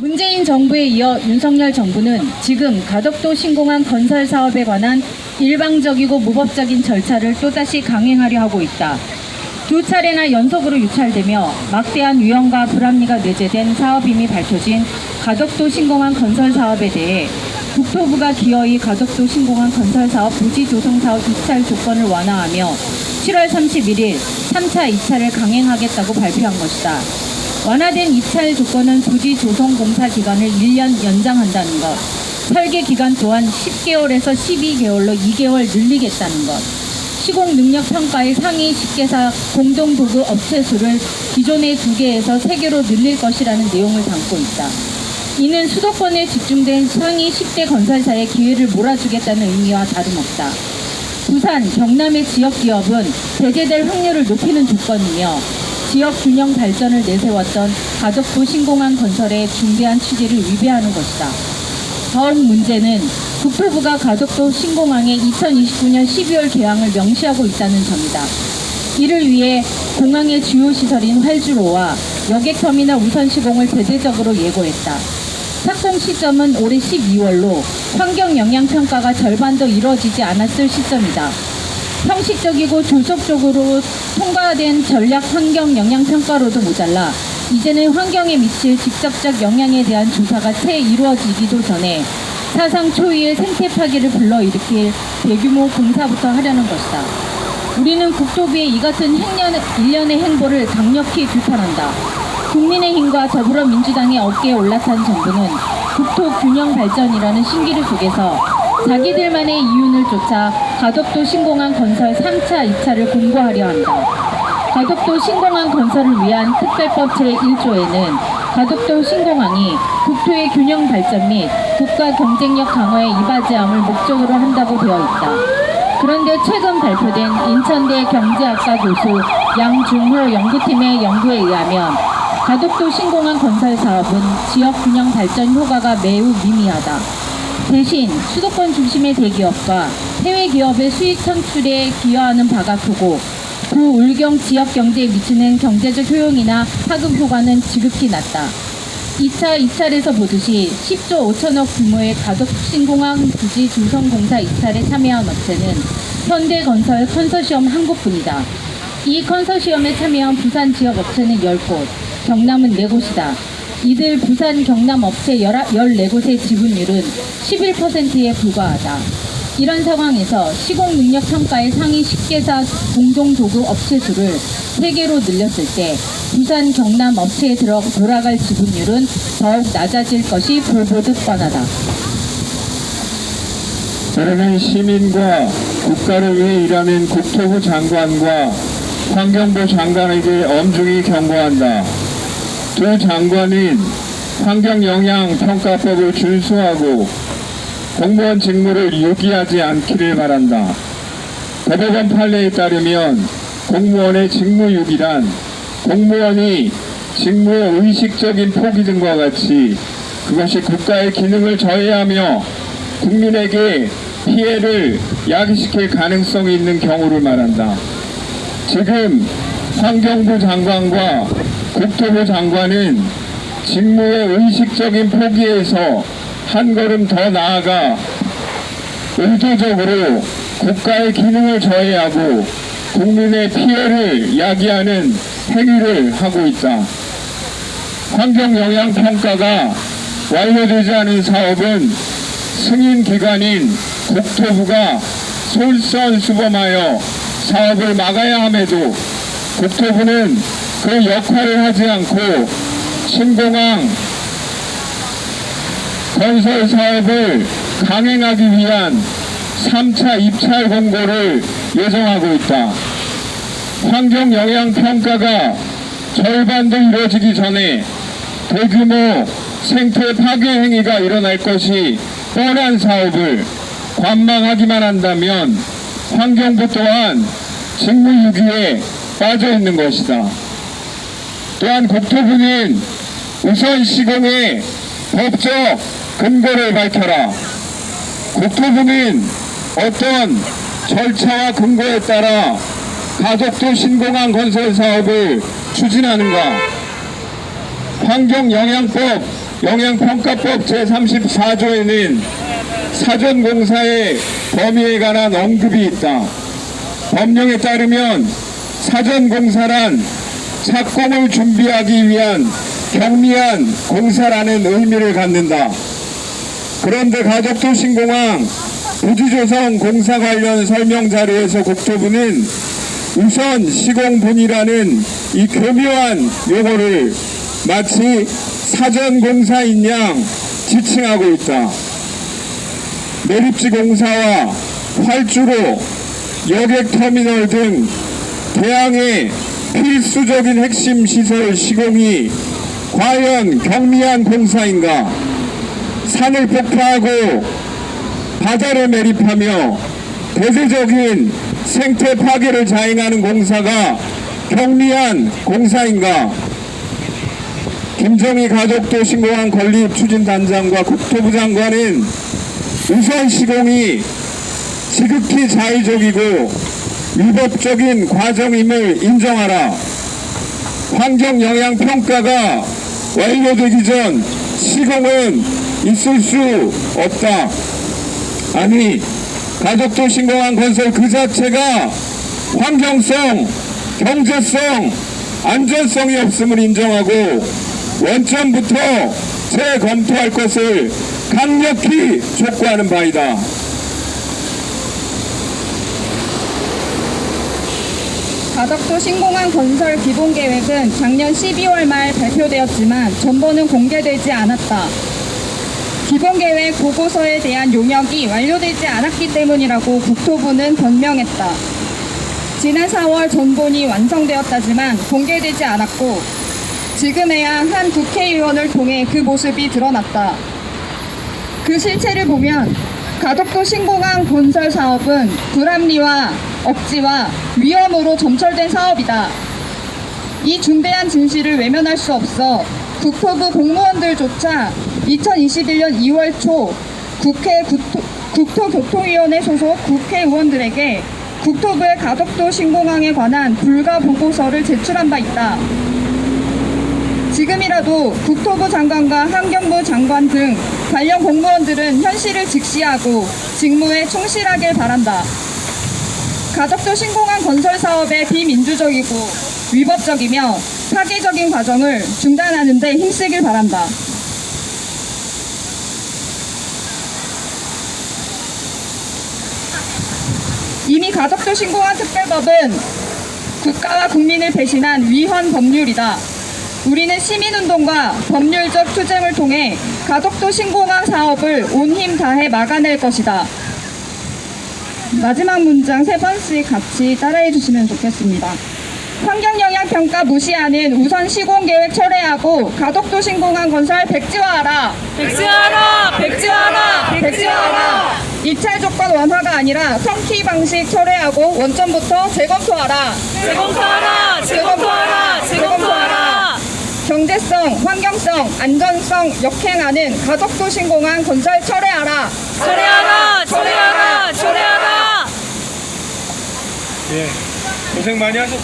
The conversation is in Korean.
문재인 정부에 이어 윤석열 정부는 지금 가덕도 신공항 건설 사업에 관한 일방적이고 무법적인 절차를 또다시 강행하려 하고 있다. 두 차례나 연속으로 유찰되며 막대한 위험과 불합리가 내재된 사업임이 밝혀진 가덕도 신공항 건설 사업에 대해 국토부가 기어이 가덕도 신공항 건설 사업 부지 조성 사업 입찰 조건을 완화하며 7월 31일 3차 입찰을 강행하겠다고 발표한 것이다. 완화된 입찰 조건은 부지 조성 공사 기간을 1년 연장한다는 것, 설계 기간 또한 10개월에서 12개월로 2개월 늘리겠다는 것, 시공 능력 평가의 상위 10개사 공동도구 업체 수를 기존의 2개에서 3개로 늘릴 것이라는 내용을 담고 있다. 이는 수도권에 집중된 상위 10대 건설사의 기회를 몰아주겠다는 의미와 다름없다. 부산, 경남의 지역 기업은 배제될 확률을 높이는 조건이며 지역 균형 발전을 내세웠던 가덕도 신공항 건설의 중대한 취지를 위배하는 것이다. 더욱 문제는 국토부가 가덕도 신공항의 2029년 12월 개항을 명시하고 있다는 점이다. 이를 위해 공항의 주요 시설인 활주로와 여객터미널 우선 시공을 대대적으로 예고했다. 착공 시점은 올해 12월로 환경영향평가가 절반도 이루어지지 않았을 시점이다. 형식적이고 조속적으로 통과된 전략 환경 영향 평가로도 모자라 이제는 환경에 미칠 직접적 영향에 대한 조사가 채 이루어지기도 전에 사상 초유의 생태 파괴를 불러일으킬 대규모 공사부터 하려는 것이다. 우리는 국토부의 이 같은 일련의 행보를 강력히 비판한다. 국민의힘과 더불어민주당의 어깨에 올라탄 정부는 국토 균형 발전이라는 신기루 속에서 자기들만의 이윤을 쫓아 가덕도 신공항 건설 3차 입찰을 공고하려 한다. 가덕도 신공항 건설을 위한 특별법 제1조에는 가덕도 신공항이 국토의 균형 발전 및 국가 경쟁력 강화에 이바지함을 목적으로 한다고 되어 있다. 그런데 최근 발표된 인천대 경제학과 교수 양중호 연구팀의 연구에 의하면 가덕도 신공항 건설 사업은 지역 균형 발전 효과가 매우 미미하다. 대신 수도권 중심의 대기업과 해외 기업의 수익 창출에 기여하는 바가 크고 구 울경 지역 경제에 미치는 경제적 효용이나 파급 효과는 지극히 낮다. 2차 입찰에서 보듯이 10조 5천억 규모의 가덕도 신공항 부지 조성 공사 입찰에 참여한 업체는 현대건설 컨소시엄 한 곳뿐이다. 이 컨소시엄에 참여한 부산 지역 업체는 10곳, 경남은 4곳이다. 이들 부산 경남 업체 14곳의 지분율은 11%에 불과하다. 이런 상황에서 시공 능력 평가의 상위 10개사 공동도구 업체 수를 3개로 늘렸을 때 부산 경남 업체에 돌아갈 지분율은 더욱 낮아질 것이 불보듯 뻔하다. 저는 시민과 국가를 위해 일하는 국토부 장관과 환경부 장관에게 엄중히 경고한다. 두 장관은 환경영향평가법을 준수하고 공무원 직무를 유기하지 않기를 바란다. 대법원 판례에 따르면 공무원의 직무유기란 공무원이 직무의 의식적인 포기 등과 같이 그것이 국가의 기능을 저해하며 국민에게 피해를 야기시킬 가능성이 있는 경우를 말한다. 지금 환경부 장관과 국토부 장관은 직무의 의식적인 포기에서 한 걸음 더 나아가 의도적으로 국가의 기능을 저해하고 국민의 피해를 야기하는 행위를 하고 있다. 환경영향평가가 완료되지 않은 사업은 승인기관인 국토부가 솔선수범하여 사업을 막아야 함에도 국토부는 그 역할을 하지 않고 신공항 건설 사업을 강행하기 위한 3차 입찰 공고를 예정하고 있다. 환경영향평가가 절반도 이루어지기 전에 대규모 생태 파괴 행위가 일어날 것이 뻔한 사업을 관망하기만 한다면 환경부 또한 직무유기에 빠져 있는 것이다. 또한 국토부는 우선 시공의 법적 근거를 밝혀라. 국토부는 어떤 절차와 근거에 따라 가덕도 신공항 건설 사업을 추진하는가? 환경영향법 영양평가법 제34조에는 사전공사의 범위에 관한 언급이 있다. 법령에 따르면 사전공사란 착공을 준비하기 위한 경미한 공사라는 의미를 갖는다. 그런데 가덕도 신공항 부지조성 공사 관련 설명 자료에서 국토부는 우선 시공분이라는 이 교묘한 용어를 마치 사전공사인 양 지칭하고 있다. 매립지 공사와 활주로, 여객터미널 등 대항의 필수적인 핵심 시설 시공이 과연 경미한 공사인가? 산을 폭파하고 바다를 매립하며 대대적인 생태 파괴를 자행하는 공사가 경미한 공사인가? 김정희 가덕도 신공항 건립 추진단장과 국토부 장관은 우선 시공이 지극히 자의적이고 위법적인 과정임을 인정하라. 환경영향평가가 완료되기 전 시공은 있을 수 없다. 아니, 가덕도 신공항 건설 그 자체가 환경성, 경제성, 안전성이 없음을 인정하고 원점부터 재검토할 것을 강력히 촉구하는 바이다. 가덕도 신공항 건설 기본계획은 작년 12월 말 발표되었지만 전보는 공개되지 않았다. 기본계획 보고서에 대한 용역이 완료되지 않았기 때문이라고 국토부는 변명했다. 지난 4월 전본이 완성되었다지만 공개되지 않았고 지금에야 한 국회의원을 통해 그 모습이 드러났다. 그 실체를 보면 가덕도 신공항 건설 사업은 불합리와 억지와 위험으로 점철된 사업이다. 이 중대한 진실을 외면할 수 없어 국토부 공무원들조차 2021년 2월 초 국회 국토교통위원회 소속 국회의원들에게 국토부의 가덕도 신공항에 관한 불가 보고서를 제출한 바 있다. 지금이라도 국토부 장관과 환경부 장관 등 관련 공무원들은 현실을 직시하고 직무에 충실하길 바란다. 가덕도 신공항 건설 사업의 비민주적이고 위법적이며 파괴적인 과정을 중단하는 데 힘쓰길 바란다. 이미 가덕도 신공항 특별법은 국가와 국민을 배신한 위헌 법률이다. 우리는 시민운동과 법률적 투쟁을 통해 가덕도 신공항 사업을 온 힘 다해 막아낼 것이다. 마지막 문장 3번씩 같이 따라해 주시면 좋겠습니다. 환경영향평가 무시하는 우선 시공계획 철회하고 가덕도 신공항 건설 백지화하라. 백지화하라! 백지화하라! 백지화하라! 입찰 조건 완화가 아니라 성키 방식 철회하고 원점부터 재검토하라. 재검토하라! 재검토하라! 재검토하라! 경제성, 환경성, 안전성 역행하는 가덕도 신공항 건설 철회하라. 철회하라! 철회하라! 철회하라! 예, 고생 많이 하셨습니다.